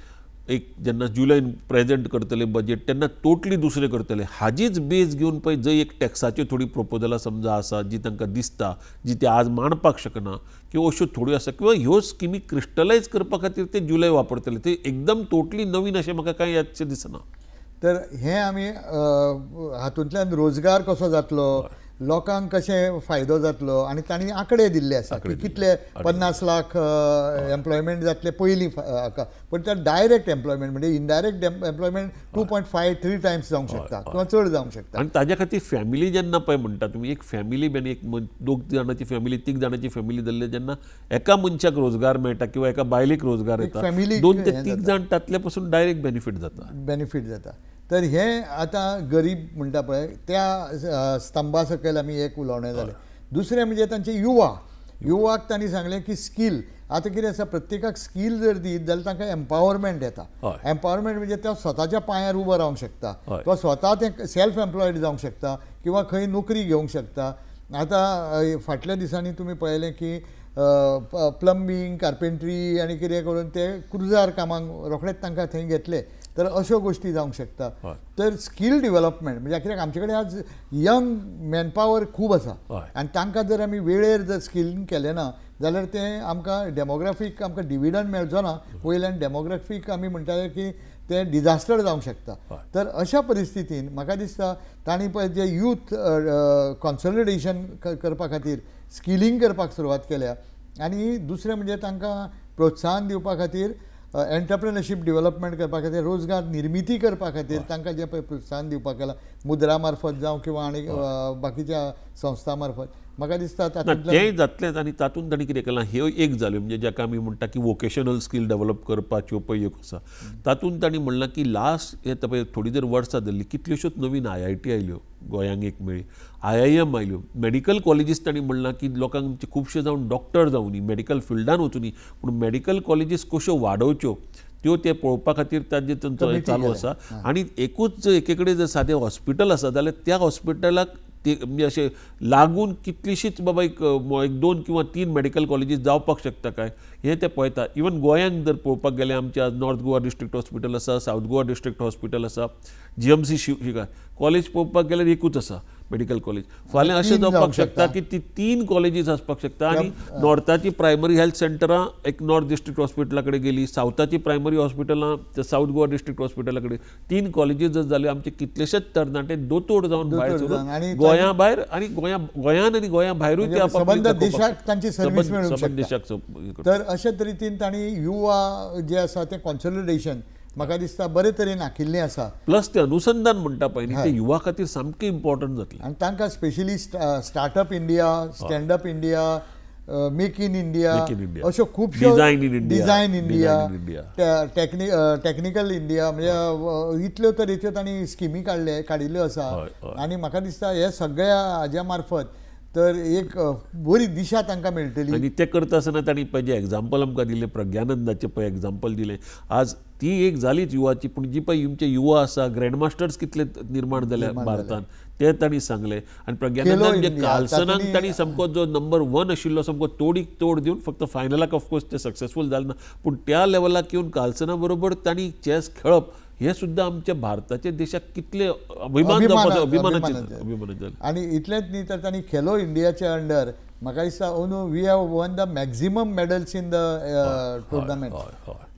एक जेन्ना जुलयान प्रेजेंट करतले बजेट तेन्ना टोटली दुसरें करतले हाजीच बेज घेवन पळय जंय एक टॅक्साच्यो थोडी प्रपोजलां समजा आसा जी तांकां दिसता जी ते आज मांडपाक शकना किंवा अश्यो थोड्यो आसा किंवा ह्यो स्किमी क्रिस्टलायज करपा खातीर ते जुलय वापरतले ते एकदम टोटली नवीन अशें म्हाका कांय यादशें दिसना. तर हे आमी हातूंतल्यान रोजगार कसो जातलो, लोकांक कशें फायदो जातलो आनी तांणी आंकडे दिल्ले आसा की कितले 50 लाख एम्प्लॉयमेंट जातले पयलीं हाका, पण ते डायरेक्ट एम्प्लॉयमेंट म्हणजे इनडायरेक्ट एम्प्लॉयमेंट 2.5-3 टायम्स जावंक शकता किंवा चड जावंक शकता. आनी ताज्या खातीर फॅमिली जेन्ना पळय म्हणटा तुमी एक फॅमिली बेन एक 2 जाणांची फॅमिली 3 जाणांची फॅमिली धरले जेन्ना एका मनशाक रोजगार मेळटा किंवा एका बायलेक रोजगार येता 2 ते 3 जाण तातल्या पासून डायरेक्ट बेनिफीट जाता. तर हे आतां गरीब म्हणटा पळय त्या स्तंभा सकयल आमी एक उलोवणें जालें. दुसरें म्हणजे तांचे युवाक तांणी सांगलें की स्कील आतां कितें आसा प्रत्येकाक स्कील जर दीत जाल्यार तांकां एम्पावरमेंट येता. एम्पावरमेंट म्हणजे तो स्वताच्या पांयार उबो रावंक शकता किंवा स्वता तें सेल्फ एम्प्लॉयड जावंक शकता किंवा खंय नोकरी घेवंक शकता. आतां फाटल्या दिसांनी तुमी पळयलें की प्लंबींग कार्पेंट्री आनी कितें करून ते क्रुजार कामांक रोखडेच तांकां थंय घेतले. तर अश्यो गोष्टी जावंक शकता. तर स्कील डेव्हलपमेंट म्हणजे कित्याक आमचे कडेन आज यंग मॅनपावर खूब आसा आनी तांकां जर आमी वेळेर जर स्किलिंग केलें ना जाल्यार तें आमकां डेमोग्राफीक आमकां डिविडंड मेळचो ना. वयल्यान डेमोग्राफीक आमी म्हणटाले की ते डिजास्टर जावंक शकता. तर अशा परिस्थितीन म्हाका दिसता तांणी पळय जे यूथ कॉन्सॉलिडेशन करपा खातीर स्किलिंग करपाक सुरवात केल्या आनी दुसरें म्हणजे तांकां प्रोत्साहन दिवपा खातीर एंटरप्रेनरशीप डेव्हलपमेंट करपा खातीर रोजगार निर्मिती करपा खातीर तांकां जें पळय प्रोत्साहन दिवपाक केलां मुद्रा मार्फत जावं किंवा आनी बाकीच्या संस्था मार्फत म्हाका दिसता तेंय जातलेंच. आनी तातूंत तांणी कितें केलां ह्यो एक जाल्यो म्हणजे जाका आमी म्हणटा की वोकेशनल स्कील डेव्हलप करपाच्यो पळय एक आसा तातूंत तांणी म्हणलां की लास्ट हे पळय थोडी जर वर्सां धरलीं कितल्योश्योच नवीन IIT आयल्यो गोंयांक एक मेळ्ळी IIM आयल्यो मेडिकल कॉलेजीस तांणी म्हणलां की लोकांक खुबशे जावन डॉक्टर जावं न्ही मेडिकल फिल्डान वचूं न्ही पूण मेडिकल कॉलेजीस कश्यो वाडोवच्यो त्यो ते पळोवपा खातीर ताजें तांचो चालू आसा. आनी एकूच एके कडेन जर सादें हॉस्पिटल आसा जाल्यार त्या हॉस्पिटलाक ते म्हणजे अशें लागून कितलीशीच बाबा एक 2 किंवा 3 मेडिकल कॉलेजीस जावपाक शकता काय हें ते पळयता. इवन गोंयांक जर पळोवपाक गेले आमच्या नॉर्थ गोवा डिस्ट्रिक्ट हॉस्पिटल आसा सावथ गोवा डिस्ट्रिक्ट हॉस्पिटल आसा GMC शिवशिका कॉलेज पळोवपाक गेल्यार एकूच आसा मेडिकल कॉलेज. फाल्यां अशें जावपाक शकता की ती 3 कॉलेजीस आसपाक शकता आनी नॉर्थाची प्रायमरी हेल्थ सेंटरां एक नॉर्थ डिस्ट्रिक्ट हॉस्पिटला कडेन गेली सावथाची प्रायमरी हॉस्पिटलां सावथ गोवा डिस्ट्रिक्ट हॉस्पिटला कडेन 3 कॉलेजीस जर जाल्यो आमचे कितलेशेच तरणाटे दोतोड जावन भायर सरून गोंया भायर आनी गोंयान आनी गोंया भायरूय ते संबंद देशाक तांची सर्वीस मेळूंक शकता. तर अशे तरेतीन तांणी युवा जे आसा ते कॉन्सॉलिडेशन म्हाका दिसता बरे तरेन आखिल्लें आसा. प्लस ते अनुसंधान म्हणटा पळय न्ही ते युवा खातीर सामकें इम्पॉर्टंट जातलें आनी तांकां specially startup India standup India make in India अश्यो खुबश्यो डिझायन इंडिया टॅक्निकल इंडिया म्हणजे इतल्यो तरेच्यो तांणी स्किमी काडिल्ल्यो आसा. आनी म्हाका दिसता हे सगळ्या हाज्या मार्फत तर एक बरी दिशा तांकां मेळटली. आनी ते करता आसतना तांणी पळय एग्जाम्पल आमकां दिलें प्रज्ञानंदाचें पळय एग्जाम्पल दिलें आज ती एक जालीच युवाची पूण जी पळय तुमचे युवा आसा ग्रँडमास्टर्स कितले निर्माण जाल्या भारतांत ते तांणी सांगलें. आनी प्रज्ञानंदान म्हणजे कालसनाक तांणी सामको जो नंबर 1 आशिल्लो सामको तोडीक तोड दिवन फक्त फायनलाक ऑफकोर्स ते सक्सेसफूल जाले ना पूण त्या लेवलाक येवन कालसना बरोबर तांणी चॅस खेळप हे सुद्दां आमच्या भारताच्या देशाक कितले अभिमानाचें जालें. आनी इतलेंच न्ही तर तांणी खेलो इंडियाच्या अंडर म्हाका दिसता we have won the maximum medals in the tournament.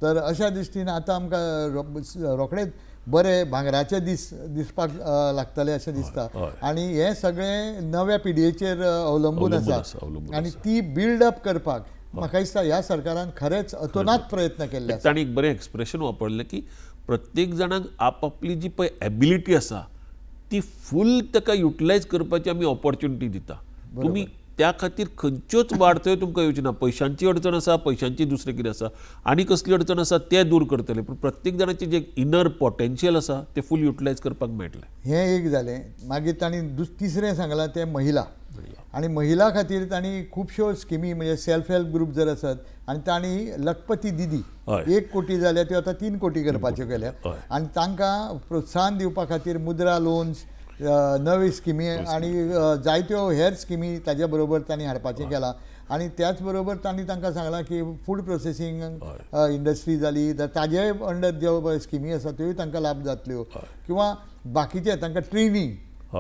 तर अशा दृश्टीन आतां आमकां रोखडेच बरे भांगराचे दीस दिसपाक लागतले अशें दिसता. आनी हे सगळें नव्या पिढयेचेर अवलंबून आसा आनी ती बिल्ड अप करपाक म्हाका दिसता ह्या सरकारान खरेंच अतोनात प्रयत्न केल्ले आसा. तांणी एक बरें एक्सप्रेशन वापरलें की प्रत्येक जाणाक आपली जी पळय एबिलिटी आसा ती फूल ताका युटिलायज करपाची आमी ऑपॉर्च्युनिटी दिता. तुमी त्या खातीर खंयच्योच वाडथंय तुमकां येवची ना. पयशांची अडचण आसा पयशांची दुसरें कितें आसा आनी कसली अडचण आसा ते दूर करतले पूण प्रत्येक जाणाचें जें इनर पोटेन्शियल आसा तें फूल युटिलायज करपाक मेळटलें. हें एक जालें. मागीर तांणी तिसरें सांगलां तें महिला आनी महिला खातीर तांणी खुबश्यो स्किमी म्हणजे सेल्फ हेल्प ग्रूप जर आसात आनी तांणी लखपती दिदी 1 कोटी जाल्या त्यो आतां 3 कोटी करपाच्यो केल्या आनी तांकां प्रोत्साहन दिवपा खातीर मुद्रा लोन्स नवी स्किमी आनी जायत्यो हेर स्किमी ताजे बरोबर तांणी हाडपाचें केलां. आणि त्याच बरोबर तांणी तांकां सांगलां की फूड प्रोसेसींग इंडस्ट्री जाली तर ताजे अंडर ज्यो स्किमी आसा त्योय तांकां लाभ जातल्यो किंवा बाकीचे तांकां ट्रेनिंग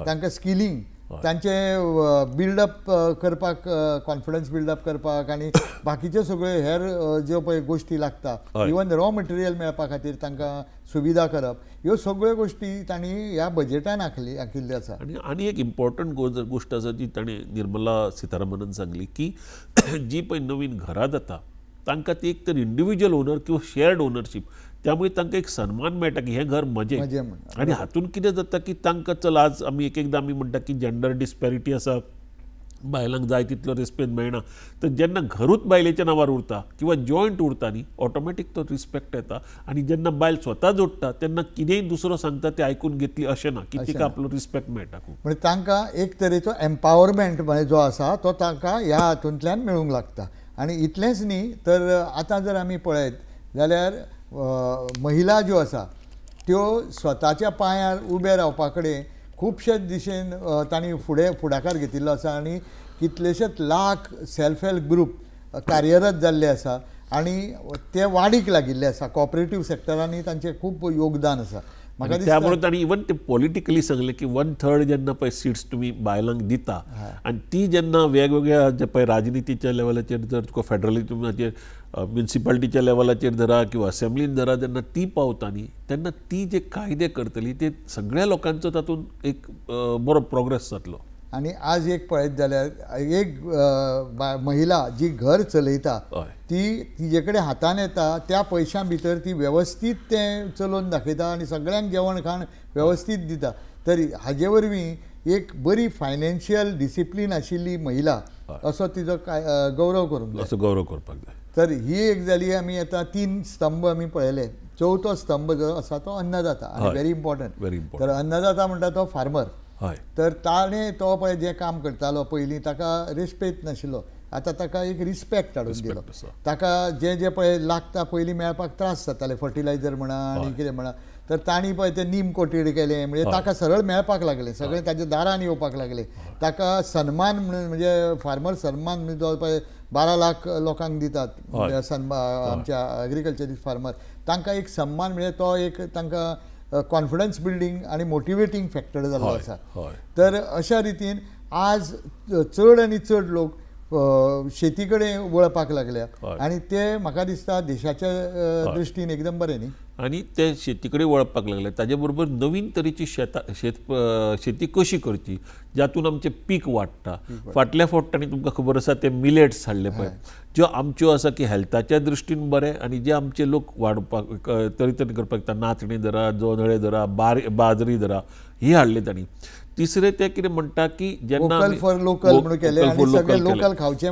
तांकां स्किलिंग तांचे बिल्डअप करपाक कॉन्फिडन्स बिल्डअप करपाक आनी बाकीच्यो सगळ्यो हेर ज्यो पळय गोश्टी लागता इवन रॉ मटेरियल मेळपा खातीर तांकां सुविधा करप ह्यो सगळ्यो गोश्टी तांणी ह्या बजेटान आंखिल्ल्यो आसा. आनी एक इम्पॉर्टंट गोश्ट आसा जी ताणें निर्मला सितारामनान सांगली की जी पळय नवीन घरां जाता तांकां ती एक तर इंडिव्हिज्युअल ओनर किंवा शेअर्ड ओनरशीप त्यामुळे तांकां एक सन्मान मेळटा की हें घर म्हजें आनी हातून कितें जाता की तांकां चल आज आमी एकदां आमी म्हणटा की जेंडर डिस्पॅरिटी आसा बायलांक जाय तितलो रिस्पेक्ट मेळना तर जेन्ना घरूच बायलेच्या नांवार उरता किंवा जॉयंट उरता न्ही ऑटोमॅटीक तो रिस्पेक्ट येता आनी जेन्ना बायल स्वता जोडटा तेन्ना कितेंय दुसरो सांगता तें आयकून घेतली अशें ना की तिका आपलो रिस्पेक्ट मेळटा. म्हणजे तांकां एक तरेचो एम्पावरमेंट जो आसा तो तांकां ह्या हातूंतल्यान मेळूंक लागता. आनी इतलेंच न्ही तर आतां जर आमी पळयत जाल्यार महिला ज्यो आसा त्यो स्वताच्या पांयार उबे रावपा कडेन खुबशे दिशेन तांणी फुडाकार घेतिल्लो आसा आनी कितलेशेच लाख सेल्फ हेल्प ग्रूप कार्यरत जाल्ले आसा आनी ते वाडीक लागिल्ले आसा. कॉपरेटीव सेक्टरांनी तांचें खूब योगदान आसा. त्यामुळे तांणी इवन ते पॉलिटिकली सांगले की 1/3 जेन्ना पळय सिट्स तुमी बायलांक दिता आनी ती जेन्ना वेगवेगळ्या जे पळय राजनितीच्या लेवलाचेर जर तुका फेडरलिजमाचेर म्युनिसिपालिटीच्या लेवलाचेर धरा किंवा असेंब्लीन धरा जेन्ना ती पावता न्ही तेन्ना ती जे कायदे करतली ते सगळ्या लोकांचो तातूंत एक बरो प्रोग्रेस जातलो. आनी आज एक पळयत जाल्यार एक महिला जी घर चलयता ती तिजे कडेन हातान येता त्या पयशां भितर ती वेवस्थीत तें चलोवन दाखयता आनी सगळ्यांक जेवण खाण वेवस्थीत दिता. तर हाजे वरवीं एक बरी फायनान्शियल डिसिप्लीन आशिल्ली महिला असो तिजो गौरव करूंक जाय. असो गौरव करपाक जाय. तर ही एक जाली आमी आतां 3 स्तंभ आमी पळयले. चवथो स्तंभ जो आसा तो अन्नदाता आनी व्हेरी इम्पॉर्टंट. तर अन्नदाता म्हणटा तो फार्मर. तर ताणें तो पळय जें काम करतालो पयलीं ताका रेस्पेद नाशिल्लो आतां ताका एक रिस्पेक्ट हाडून दिलो. ताका जें जें पळय लागता पयलीं मेळपाक त्रास जाताले फर्टिलायझर म्हणा आनी कितें म्हणा तर तांणी पळय तें नीम कोटेड केलें म्हणजे ताका सरळ मेळपाक लागलें सगळें ताच्या दारान येवपाक लागलें. ताका सन्मान म्हणून म्हणजे फार्मर सन्मान म्हणजे जो पळय 12 लाख लोकांक दितात आमच्या एग्रीकल्चरिस्ट फार्मर तांकां एक सन्मान म्हणजे तो एक तांकां कॉन्फिडन्स बिल्डींग आनी मोटिवेटींग फॅक्टर जाल्लो आसा. तर अशा रितीन आज चड आनी चड लोक शेती कडेन वळपाक लागल्या आनी ते म्हाका दिसता देशाच्या दृश्टीन एकदम बरें न्ही. आनी ते शेती कडेन वळपाक लागले ताजे बरोबर नवीन तरेची शेती कशी करची जातून आमचें पीक वाडटा. फाटल्या फावट तांणी तुमकां खबर आसा ते मिलेट्स हाडले पळय ज्यो आमच्यो आसा की हेल्थाच्या दृश्टीन बरें आनी जे आमचे लोक वाडपाक तरेतरेन करपाक येता नाचणी धरा जोंधळे धरा बाजरी धरा ही हाडले तांणी. तिसरें ते कितें म्हणटा की जेन्ना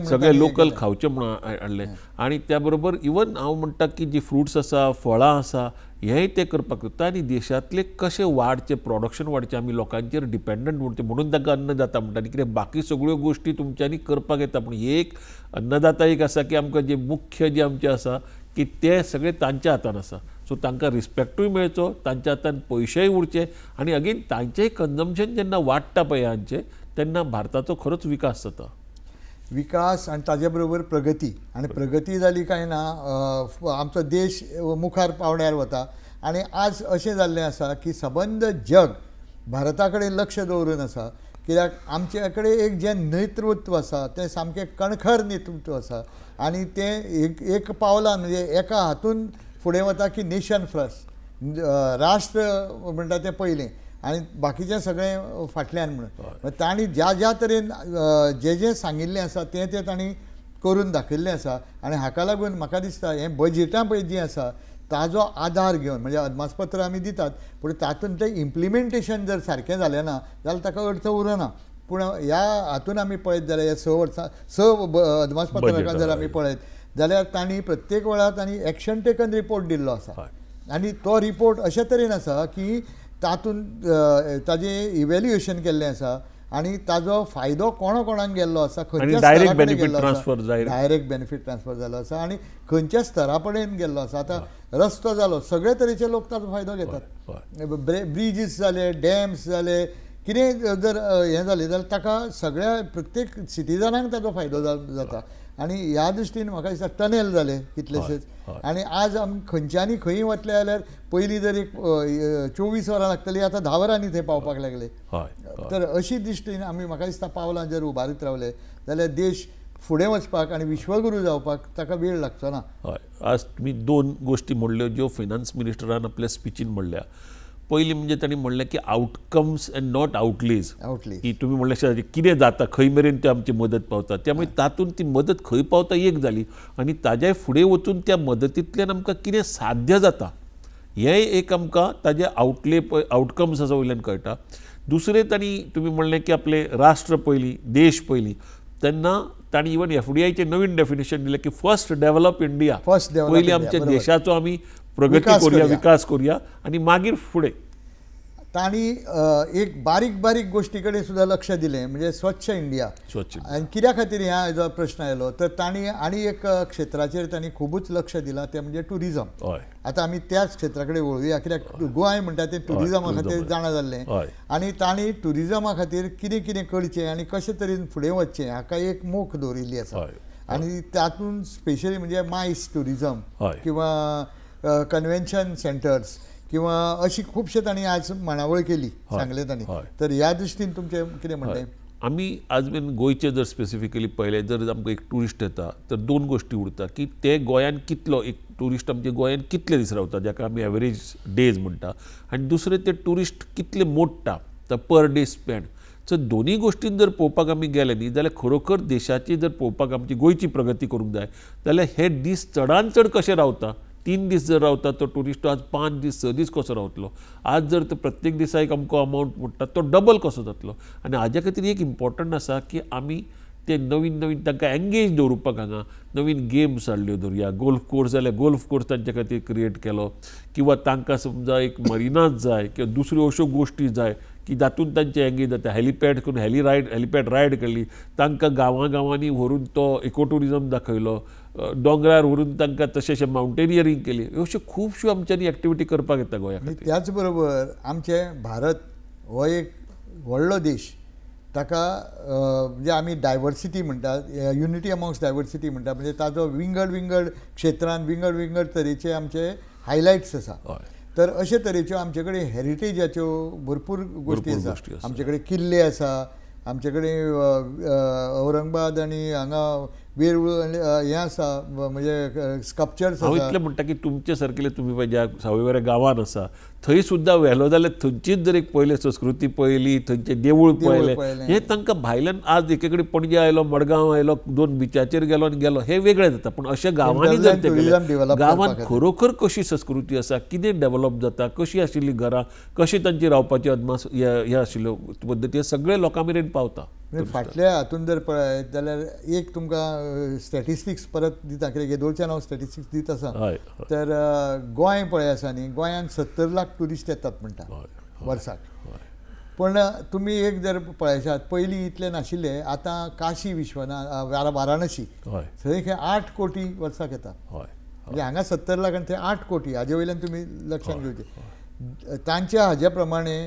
सगळे लोकल खावचे म्हणून हाडले आनी त्या बरोबर इवन हांव म्हणटा की जी फ्रुट्स आसा फळां आसा हेंय ते करपाक जाता आनी देशांतले कशें वाडचें प्रोडक्शन वाडचें आमी लोकांचेर डिपेंडंट उरचें म्हणून ताका अन्नदाता म्हणटा. आनी कितें बाकी सगळ्यो गोश्टी तुमच्यांनी करपाक येता पूण एक अन्नदाता एक आसा की आमकां जे मुख्य जे आमचें आसा की ते सगळे तांच्या हातान आसा. सो तांकां रिस्पेक्टूय मेळचो तांच्या हातान पयशेय उरचे आनी अगेन तांचेंय कन्जम्पशन जेन्ना वाडटा पळय हांचें तेन्ना भारताचो खरोच विकास जाता. विकास आनी ताजे बरोबर प्रगती आनी प्रगती जाली काय ना आमचो देश मुखार पावण्यार वता. आनी आज अशें जाल्लें आसा की सबंद जग भारता कडेन लक्ष दवरून आसा कित्याक आमचे कडेन एक जें नेतृत्व आसा तें सामकें कणखर नेतृत्व आसा आनी तें एक पावलान म्हणजे एका हातून फुडें वता की नेशन फर्स्ट राष्ट्र म्हणटा तें पयलें आनी बाकीचें सगळें फाटल्यान म्हणून तांणी ज्या ज्या तरेन जें सांगिल्लें आसा तें तांणी करून दाखयल्लें आसा. आनी हाका लागून म्हाका दिसता हें बजेटां पळय जीं आसा ताजो आधार घेवन म्हणजे अदमासपत्र आमी दितात पूण तातूंतलें इम्प्लिमेंटेशन जर सारकें जालें ना जाल्यार ताका अर्थ उरना. पूण ह्या हातून आमी पळयत जाल्यार ह्या 6 वर्सां 6 अदमासपत्रकां जर आमी पळयत जाल्यार तांणी प्रत्येक वेळार तांणी एक्शन टेकन रिपोर्ट दिल्लो आसा आनी तो रिपोर्ट अशे तरेन आसा की तातूंत ताजें इवॅल्युएशन केल्लें आसा आनी ताजो फायदो कोणाक गेल्लो आसा खंयच्या डायरेक्ट बेनिफीट ट्रान्सफर जालो आसा आनी खंयच्या स्तरा पर्यंत गेल्लो आसा. आतां रस्तो जालो सगळे तरेचे लोक ताजो फायदो घेतात. ब्रिजीस जाले डॅम्स जाले कितें जर हें जालें जाल्यार ताका सगळ्या प्रत्येक सिटीजनाक ताजो फायदो जाता आनी ह्या दृश्टीन म्हाका दिसता टनेल जाले कितलेशेच आनी आज खंयच्यानी खंय वतले जाल्यार पयलीं जर एक 24 वरां लागतली आतां 10 वरांनी थंय पावपाक लागले तर अशी दृश्टीन आमी म्हाका दिसता पावलां जर उबारीत रावले जाल्यार देश फुडें वचपाक आनी विश्वगुरू जावपाक ताका वेळ लागचो ना. हय आज तुमी 2 गोश्टी म्हणल्यो ज्यो फायनान्स मिनिस्टरान आपल्या स्पिचीन म्हणल्या. पयलीं म्हणजे तांणी म्हणलें की आउटकम्स एंड नॉट आउटलेज की तुमी म्हणलें कितें जाता खंय मेरेन ते आमची मदत पावता त्यामुळे तातूंत ती मदत खंय पावता एक जाली आनी ताज्या फुडें वचून त्या मदतींतल्यान आमकां कितें साध्य जाता हें एक आमकां ताजे आउटकम्स आसा वयल्यान कळटा. दुसरें तुमी म्हणलें की आपले राष्ट्र पयलीं देश पयलीं तेन्ना तांणी इवन FDIचें नवीन डेफिनेशन दिलें की फर्स्ट डेव्हलप इंडिया पयलीं आमच्या देशाचो आमी प्रगती करूया विकास करूया आनी मागीर फुडें. तांणी एक बारीक बारीक गोश्टी कडेन सुद्दां लक्ष दिलें म्हणजे स्वच्छ इंडिया. आनी कित्या खातीर ह्या प्रश्न आयलो तर तांणी आनी एक क्षेत्राचेर तांणी खुबूच लक्ष दिलां तें म्हणजे टुरिजम. आतां आमी त्याच क्षेत्रा कडेन वळुया कित्याक गोंय म्हणटा तें टुरिजमा खातीर जाणा जाल्लें आनी तांणी टुरिजमा खातीर कितें कितें करचें आनी कशे तरेन फुडें वचचें हाका एक मोख दवरिल्ली आसा आनी तातूंत स्पेशली म्हणजे मायस टुरिजम किंवा कन्वेन्शन सेंटर्स किंवा अशी खुबशे तांणी आज मांडावळ केली सांगले तांणी. तर ह्या दृश्टीन तुमचें कितें म्हणटें? आमी आज मेन गोंयचे जर स्पेसिफिकली पळयलें जर आमकां एक टुरिस्ट येता तर 2 गोश्टी उरता की ते गोंयान कितलो एक टुरिस्ट आमचे गोंयान कितले दीस रावता जाका आमी एवरेज डेज म्हणटा आनी दुसरें ते टुरिस्ट कितले मोडटा तर पर डे स्पेंड. सो दोनी गोश्टीन जर पळोवपाक आमी गेले न्ही जाल्यार खरोखर देशाची जर पळोवपाक आमची गोंयची प्रगती करूंक जाय जाल्यार हे दीस चडान चड कशे रावता. 3 दीस जर रावता तो टुरिस्ट आज 5 दीस 6 दीस कसो रावतलो. आज जर तो प्रत्येक दिसा एक आमकां अमावंट म्हणटा तो डबल कसो जातलो आनी हाज्या खातीर एक इम्पॉर्टंट आसा की आमी ते नवीन नवीन तांकां एंगेज दवरपाक हांगा नवीन गेम्स हाडल्यो धरुया. गोल्फ कोर्स जाल्यार गोल्फ कोर्स तांचे खातीर क्रिएट केलो किंवा तांकां समजा एक मरिनाज जाय किंवा दुसऱ्यो अश्यो गोश्टी जाय की जातूंत तांचे एंगेज जाता. हेलिपॅड करून हेलिपॅड रायड केली तांकां गांवांनी व्हरून तो इको टुरिजम दाखयलो दोंगरार व्हरून तांकां तशें माउंटेनियरींग केली. अश्यो खुबश्यो आमच्यांनी एक्टिविटी करपाक येता गोंया खातीर. त्याच बरोबर आमचे भारत हो एक व्हडलो देश ताका म्हणजे आमी डायवर्सिटी म्हणटात युनिटी अमॉंग्स डायवर्सिटी म्हणटा म्हणजे ताजो विंगड क्षेत्रांत विंगड तरेचे आमचे हायलायट्स आसा. तर अशे तरेच्यो आमचे कडेन हेरिटेजाच्यो भरपूर गोश्टी आसा. आमचे कडेन किल्ले आसा आमचे कडेन औरंगाबाद आनी हांगा वेरूळ हें आसा म्हणजे स्कल्पचर्स. हांव इतलें म्हणटा की तुमचे सारकेले तुमी ज्या सावयवेऱ्या गांवांत आसा थंय सुद्दां व्हेलो जाल्यार थंयचीच जर एक पयले संस्कृती पळयली थंयचे देवूळ पळयलें हें तांकां भायल्यान आज एके कडेन पणजे आयलो मडगांव आयलो 2 बिचाचेर गेलो आनी गेलो हें वेगळें जाता. पूण अशें गांवांनी जर ते गेले गांवांत खरोखर कशी संस्कृती आसा कितें डेव्हलप जाता कशी आशिल्लीं घरां कशी तांची रावपाची अदमास हे आशिल्ल्यो पद्दती हे सगळे लोकां मेरेन पावता. फाटल्या हातून जर पळयत जाल्यार एक तुमकां स्टॅटिस्टिक्स परत दिता कित्याक येदोळच्यान हांव स्टॅटिस्टिक्स दीत आसा तर गोंय पळय आसा न्ही गोंयांत 70 लाख टुरिस्ट येतात म्हणटा वर्साक. पण तुमी एक जर पळयशात पयलीं इतले नाशिल्ले आतां काशी विश्वनाथ वाराणसी थंय 8 कोटी वर्साक येता म्हणजे हांगा 70 लाख आनी थंय 8 कोटी हाजे वयल्यान तुमी लक्षांत घेवचें. तांच्या हाज्या प्रमाणे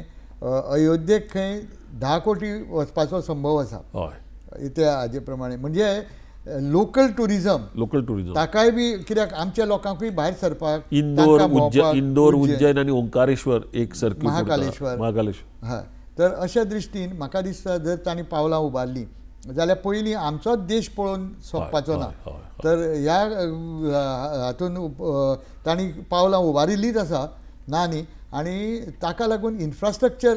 अयोध्येक खंय 10 कोटी वचपाचो संभव आसा त्या हाजे प्रमाणे म्हणजे लोकल टुरिजम ताकाय बी कित्याक आमच्या लोकांकूय भायर सरपाक इंदोर उज्जैन आनी ओंकारेश्वर एक सर्क्यूट महाकालेश्वर हय. तर अशा दृश्टीन म्हाका दिसता जर तांणी पावलां उबारलीं जाल्यार पयलीं आमचोच देश पळोवन सोंपपाचो ना. तर ह्या हातून तांणी पावलां उबारिल्लींच आसा ना न्ही आनी ताका लागून इन्फ्रास्ट्रक्चर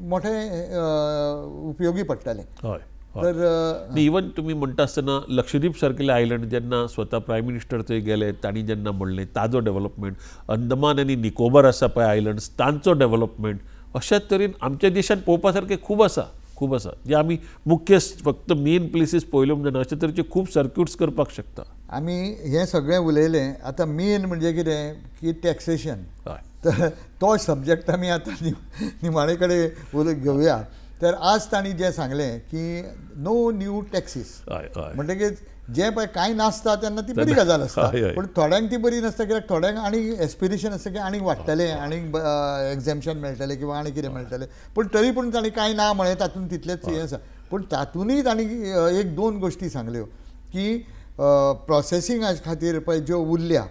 मोठें उपयोगी पडटलें. तर इवन तुम्ही म्हणटा आसतना लक्षद्वीप सारकेले आयलंड जेन्ना स्वता प्रायम मिनिस्टर थंय गेले तांणी जेन्ना म्हणलें ताजो डेव्हलपमेंट अंदमान आनी निकोबार आसा पळय आयलंड्स तांचो डेव्हलपमेंट अशा तरेन आमच्या देशांत पळोवपा सारकें खूब आसा जे आमी मुख्य फक्त मेन प्लेसीस पळयल्यो म्हणना अशे तरेचे खूब सर्क्यूट्स करपाक शकता. आमी हें सगळें उलयलें आतां मेन म्हणजे कितें की टॅक्सेशन. तर तो सब्जेक्ट आमी आतां निमाणे कडेन घेवया. तर आज तांणी जें सांगलें की नो न्यू टॅक्सीस म्हणटकीच जें पळय कांय नासता तेन्ना ती बरी गजाल आसता पूण थोड्यांक ती बरी नासता कित्याक थोड्यांक आनी एस्पिरेशन आसता की आनीक वाडटलें आनीक एक्झॅम्पशन मेळटलें किंवा आनी कितें मेळटलें पूण तरी पूण तांणी कांय ना म्हळें तातूंत तितलेंच हें आसा. पूण तातूंतय तांणी 1-2 गोश्टी सांगल्यो की प्रोसेसिंगा खातीर पळय ज्यो उरल्या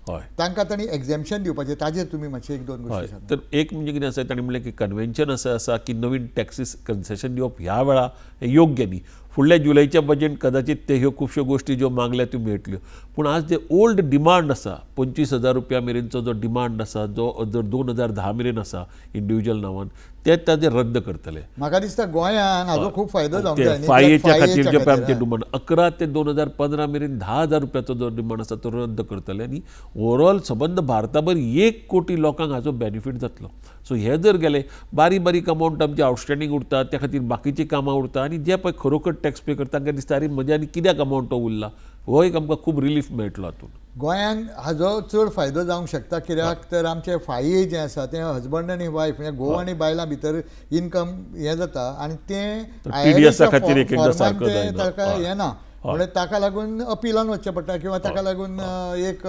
हय तांकां तांणी एक्झेम्पशन दिवपाचें ताजेर तुमी मातशे एक दोन हय गोश्टी सांगात. तर एक म्हणजे कितें आसा ताणें म्हणलें की कन्व्हेन्शन असं आसा की नवीन टॅक्सीस कन्सेशन दिवप ह्या वेळा हें योग्य न्ही. फुडल्या जुलयच्या बजेट कदाचित ते ह्यो खुबश्यो गोश्टी ज्यो मागल्या त्यो मेळटल्यो. पूण आज जे ओल्ड डिमांड आसा 25,000 रुपया मेरेनचो जो डिमांड आसा जो जर 2010 मेरेन आसा इंडिविज्युअल नांवान ते ताजे रद्द करतले. म्हाका दिसता गोंयान हाजो खूब फायदो जावंक जाय न्ही? फायेच्या खातीर जे फायेच्या पळय आमचे खातीर, डिमांड 11 ते 2015 मेरेन 10,000 रुपयाचो जो डिमांड आसा तो रद्द करतले आनी ओवरऑल सबंद भारताभर 1 कोटी लोकांक हाजो बेनिफीट जातलो. सो हे जर गेले बारीक बारीक अमावंट आमचे आउटस्टँडींग उरता त्या खातीर बाकीची कामां उरता आनी जे पळय खरोखर टॅक्स पे करता तांकां दिसता अरे म्हज्या आनी कित्याक अमावंट तो उरला. हो एक आमकां खूब रिलीफ मेळटलो हातून. गोंयान हाजो चड फायदो जावंक शकता कित्याक तर आमचे फाये जे आसा ते हजबंड आनी वायफ म्हणजे घोव आनी बायलां भितर इनकम हें जाता आनी तें TDS खातीर एक एकदां सारको फॉर्मान जायना. ताका हें ना म्हणजे ताका लागून अपिलान वचचें पडटा किंवा ताका लागून एक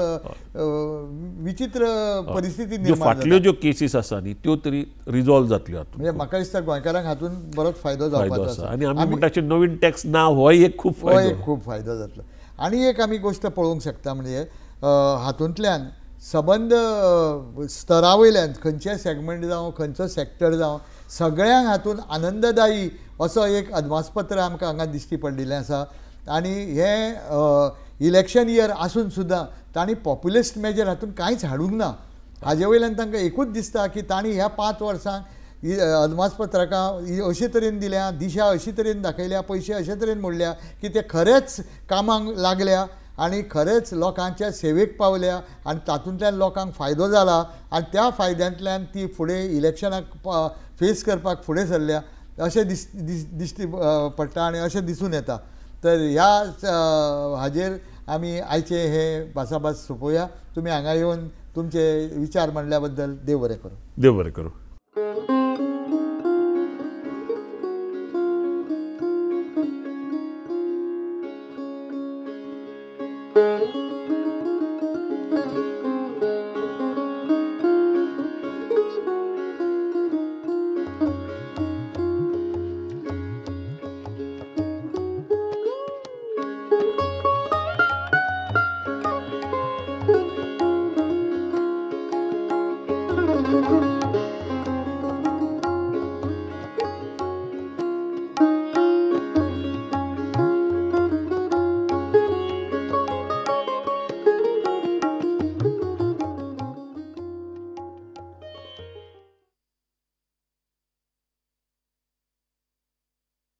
विचित्र परिस्थिती ज्यो निर्माण फाटल्यो जाता. ज्यो केसीस आसा न्ही त्यो तरी रिजॉल्व जातल्यो हातून. म्हणजे म्हाका दिसता गोंयकारांक हातून बरोच फायदो फायदो जावपाचो आसा आसा आनी आमी म्हणटा अशें नवीन टॅक्स ना हो एक खूब हो फायदो. एक खूब फायदो जातलो. आनी एक आमी गोश्ट पळोवंक शकता म्हणजे हातूंतल्यान सबंद स्तरा वयल्यान खंयचें सेगमेंट जावं खंयचो सेक्टर जावं सगळ्यांक हातून आनंददायी असो एक अदमासपत्र आमकां हांगा दिश्टी पडलेलें आसा. आनी हे इलेक्शन इयर आसून सुद्दां तांणी पॉप्युलिस्ट मेजर हातून कांयच हाडूंक ना. हाजे वयल्यान तांकां एकूच दिसता की तांणी ह्या 5 वर्सांक अदमासपत्रकां अशे तरेन दिल्या, दिशा अशी तरेन दाखयल्या, पयशे अशे तरेन मोडल्या की ते खरेंच कामांक लागल्या आनी खरेंच लोकांच्या सेवेक पावल्या आनी तातूंतल्यान लोकांक फायदो जाला आनी त्या फायद्यांतल्यान ती फुडें इलेक्शनाक फेस करपाक फुडें सरल्या अशें दिश्टी पडटा आनी अशें दिसून येता. तर ह्या हाजेर आमी आयचे हे भासाभास सोंपोवया. तुमी हांगा येवन तुमचे विचार मांडल्या बद्दल देव बरें करूं. देव बरें करूं.